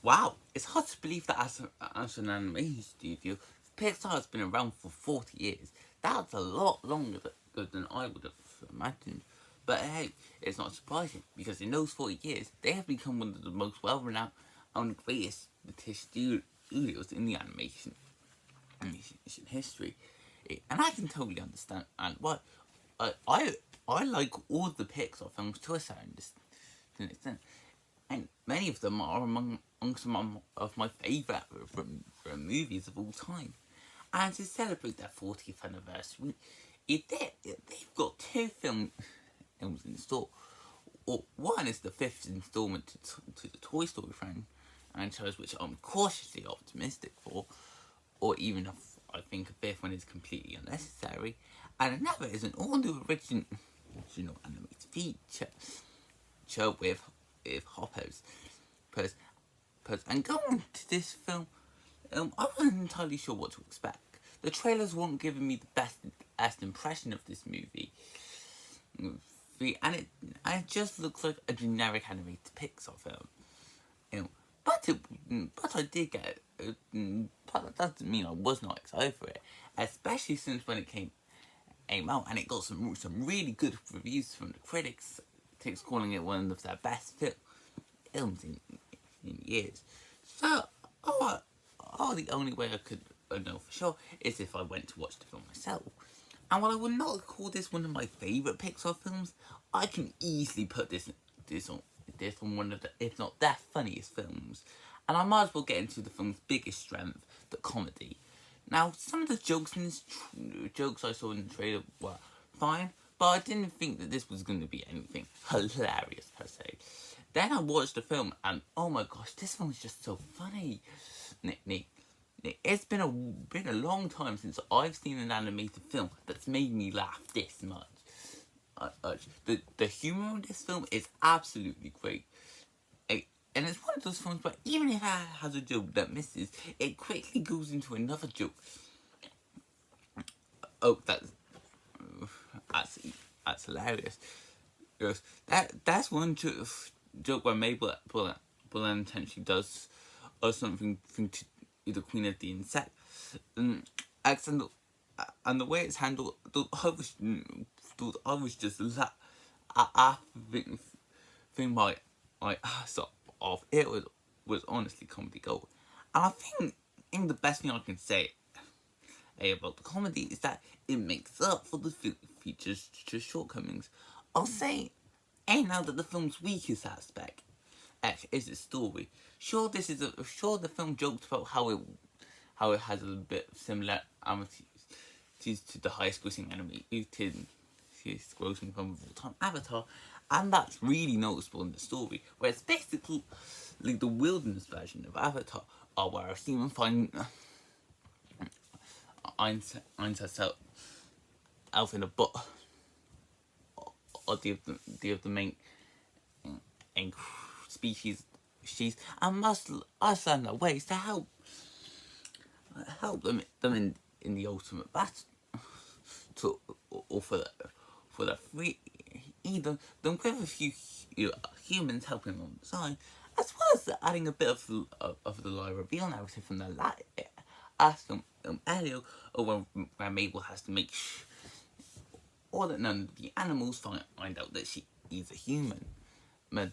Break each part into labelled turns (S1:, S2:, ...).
S1: Wow, it's hard to believe that as an animation studio, Pixar has been around for 40 years. That's a lot longer than I would have imagined. But hey, it's not surprising because in those 40 years, they have become one of the most well-renowned and greatest studios in the animation history. And I can totally understand and why. I, I I like all the Pixar films to a certain extent, and many of them are among some of my favourite from movies of all time. And to celebrate their 40th anniversary, they've got two films in store. One is the fifth installment to the Toy Story franchise, which I'm cautiously optimistic for, or even if I think a fifth one is completely unnecessary. And another is an all-new original animated feature show with Hoppers. And going to this film, I wasn't entirely sure what to expect. The trailers weren't giving me the best impression of this movie, and it just looks like a generic animated Pixar film. But I did get it. But that doesn't mean I was not excited for it, especially since when it came out and it got some really good reviews from the critics calling it one of their best films in years. So, the only way I could know for sure is if I went to watch the film myself. And while I would not call this one of my favourite Pixar films, I can easily put this on one of the, if not their funniest films. And I might as well get into the film's biggest strength, the comedy. Now, some of the jokes in this jokes I saw in the trailer were fine, but I didn't think that this was going to be anything hilarious per se. Then I watched the film, and oh my gosh, this film is just so funny. It's been a long time since I've seen an animated film that's made me laugh this much. The humour in this film is absolutely great. And it's one of those films where even if it has a joke that misses, it quickly goes into another joke. Oh, that's hilarious. Yes, that's one joke where Mabel unintentionally does something to the Queen of the Insect. And the way it's handled, I was just laughing my ass off. It was honestly comedy gold. And I think the best thing I can say about the comedy is that it makes up for the feature's shortcomings. I'll say, now that the film's weakest aspect is its story. Sure, the film joked about how it has a little bit of similarities to the highest grossing animated grossing film of all time, Avatar, and that's really noticeable in the story, where it's basically like the wilderness version of Avatar, where Stephen finds herself in a book of the main species, and must learn their ways to help them in the ultimate battle or for the free, either them with a few humans helping on the side, as well as adding a bit of the lie reveal narrative from the last Elio, or where Mabel has to make sure that none of the animals find out that she is a human. But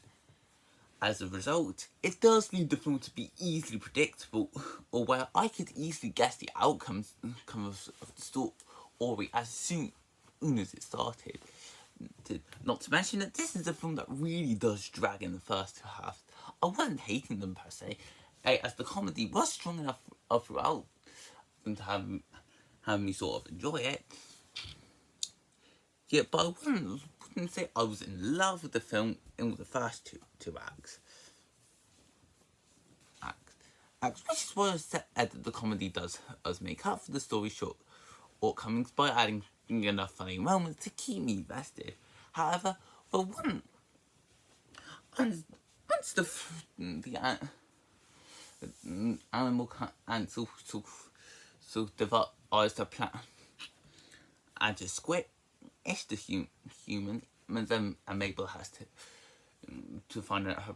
S1: as a result, it does lead the film to be easily predictable, or where I could easily guess the outcomes of the story as soon as it started. Not to mention that this is a film that really does drag in the first half. I wasn't hating them per se, as the comedy was strong enough throughout to have me sort of enjoy it. Yeah, but I wouldn't say I was in love with the film in the first two acts. Which is why I said that the comedy does make up for the story's shortcomings by adding enough funny moments to keep me invested. However, once the animal ants so devise their plan and to squid, it's the human, and then Mabel has to find out her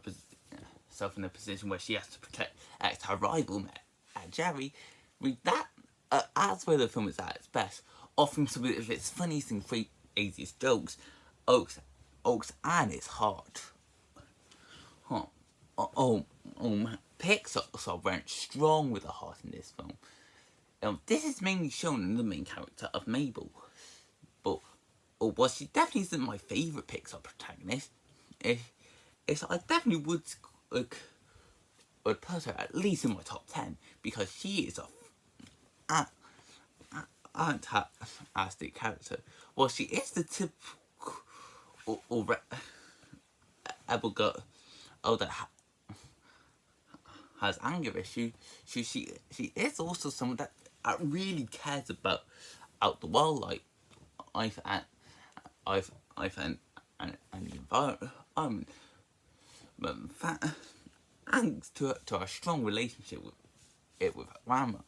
S1: herself in a position where she has to protect her rival, Jerry. That that's where the film is at its best, offering some of its funniest and craziest jokes, oaks and its heart. Huh. Man. Pixar went strong with the heart in this film. This is mainly shown in the main character of Mabel, but while she definitely isn't my favourite Pixar protagonist, I definitely would put her at least in my top 10 because she is a fantastic character. Well, she is the typical rebel girl that has anger issues. She is also someone that really cares about out the world, like I've and the environment. Thanks to our strong relationship with grandma,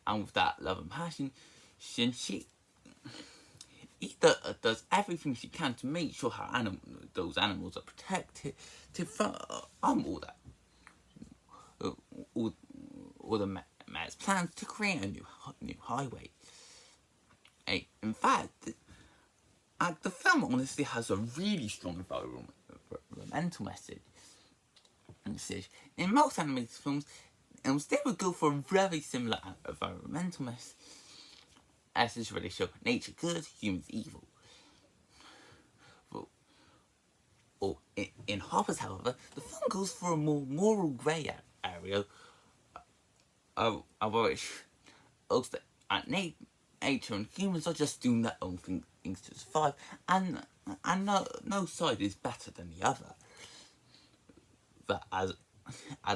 S1: and with that love and passion, she either does everything she can to make sure those animals are protected, from all that, all the man's plans to create a new highway. In fact, the film honestly has a really strong environmental message. In most animated films, they would go for a very similar environmental message where they show nature good, humans evil. Or in Hoppers, however, the film goes for a more moral grey area, where it shows that nature and humans are just doing their own things to survive, and no side is better than the other. But as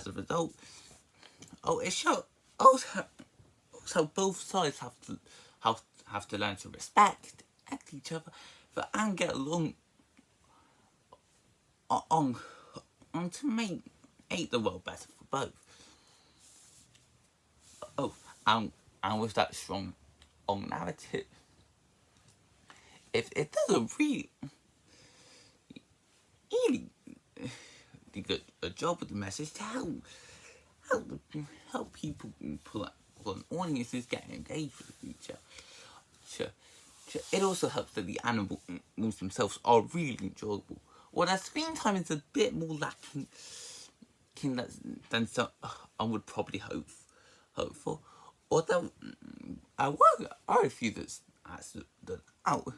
S1: a result, it shows so both sides have to learn to respect each other, and get along on to make the world better for both. And with that strong narrative, it does a really good job with the message to help people pull on audiences get engaged with each other. It also helps that the animals themselves are really enjoyable. Well, their screen time is a bit more lacking than some I would probably hope for. Although I are a few that out,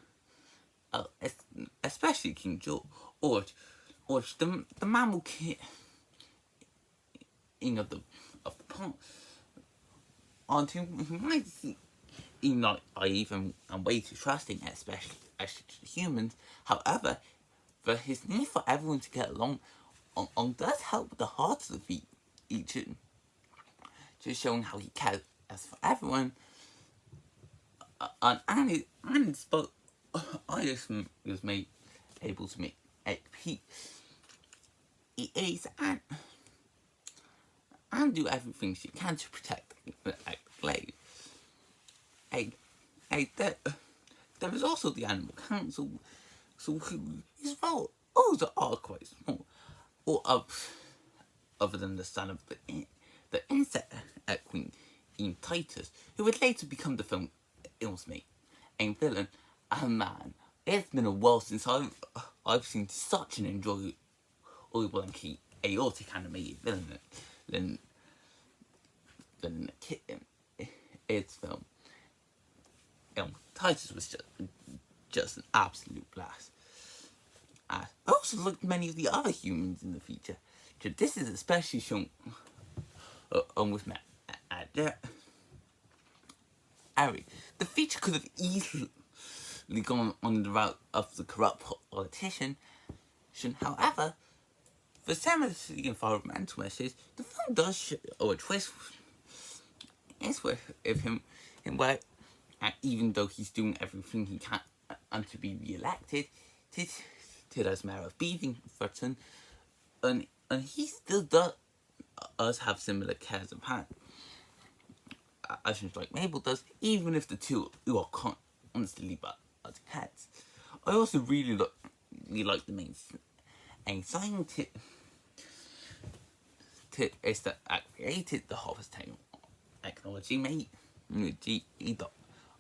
S1: especially King George, or the mammal king of the pond. Who might see, even though I even am way too trusting, especially humans. However, his need for everyone to get along does help with the hearts of each, just showing how he cares for everyone. And it's both. I just was able to make peace and do everything she can to protect the glade. There is also the animal council, whose roles are quite small, or other than the son of the insect queen, Titus, who would later become the film's main villain. And man, it's been a while since I've seen such an enjoyable and chaotic animated villain than its film. Titus was just an absolute blast. I also looked at many of the other humans in the feature. This is especially shown with Harry. The feature could have easily gone on the route of the corrupt politician. However, for some of the environmental messages, the film does show a twist. It's with him where, even though he's doing everything he can to be re-elected as mayor of Beavington, and he still does have similar cares and passions like Mabel does, even if the two are constantly butting heads. I also really like the main a scientist is that created the Hopper's technology made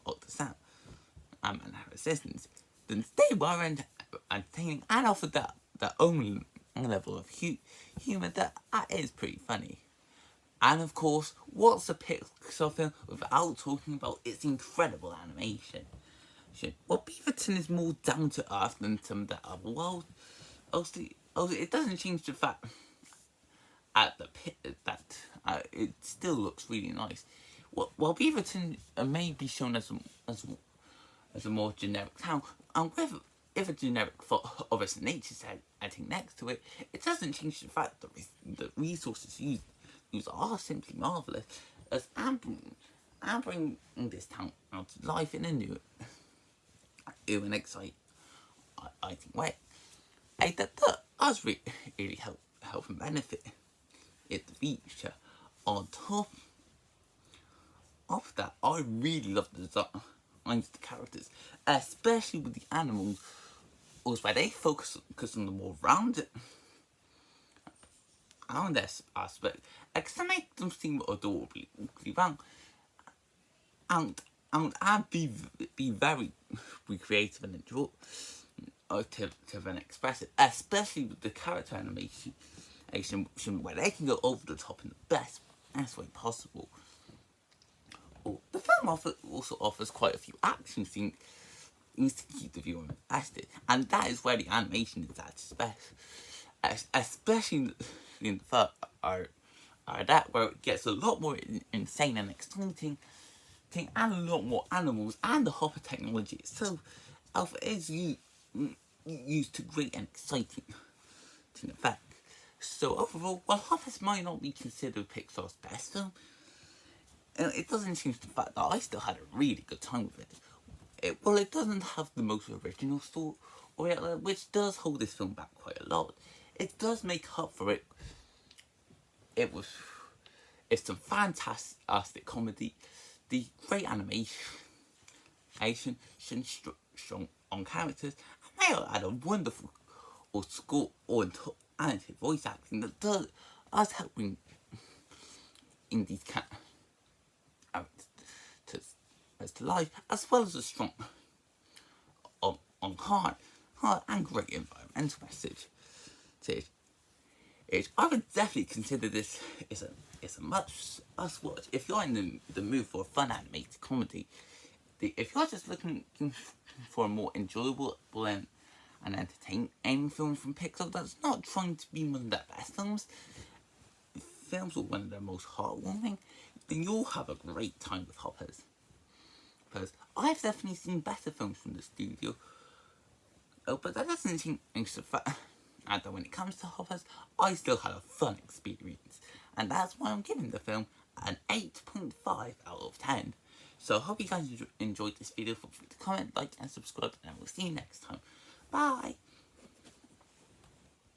S1: ultrasound and her assistants. Then they were entertaining and offered their own level of humour that is pretty funny. And of course, what's a Pixar film without talking about its incredible animation? Well, Beaverton is more down to earth than some of the other worlds. Also, it doesn't change the fact that it still looks really nice. While Beaverton may be shown as a more generic town, and if a generic of its nature setting next to it, it doesn't change the fact that the resources used are simply marvellous, as and bring this town out to life in a new and exciting way. That does really help and benefit in the future. On top of that, I really love the designs of the characters, especially with the animals, where they focus on the more rounded aspect, because they make them seem adorably round, and be very creative and enjoy to and expressive, especially with the character animation, where they can go over the top in the best way possible. The film also offers quite a few action scenes to keep the viewer invested, and that is where the animation is at its best, especially in the third that where it gets a lot more insane and exciting, and a lot more animals, and the Hopper technology itself is used to great and exciting effect. So overall, while Hoppers might not be considered Pixar's best film, it doesn't change the fact that I still had a really good time with it. It doesn't have the most original story, which does hold this film back quite a lot. It does make up for it. It's some fantastic comedy, the great animation, strong on characters, and they add a wonderful score or talented voice acting that does help bring in these characters to life, as well as a strong on hard and great environmental message. I would definitely consider this is a must watch if you're in the mood for a fun animated comedy. If you're just looking for a more enjoyable and entertaining film from Pixar that's not trying to be one of their best films or one of their most heartwarming, then you'll have a great time with Hoppers. Because I've definitely seen better films from the studio, but that doesn't change the fact that when it comes to Hoppers, I still had a fun experience, and that's why I'm giving the film an 8.5 out of 10. So I hope you guys enjoyed this video. Feel free to comment, like, and subscribe, and we'll see you next time. Bye!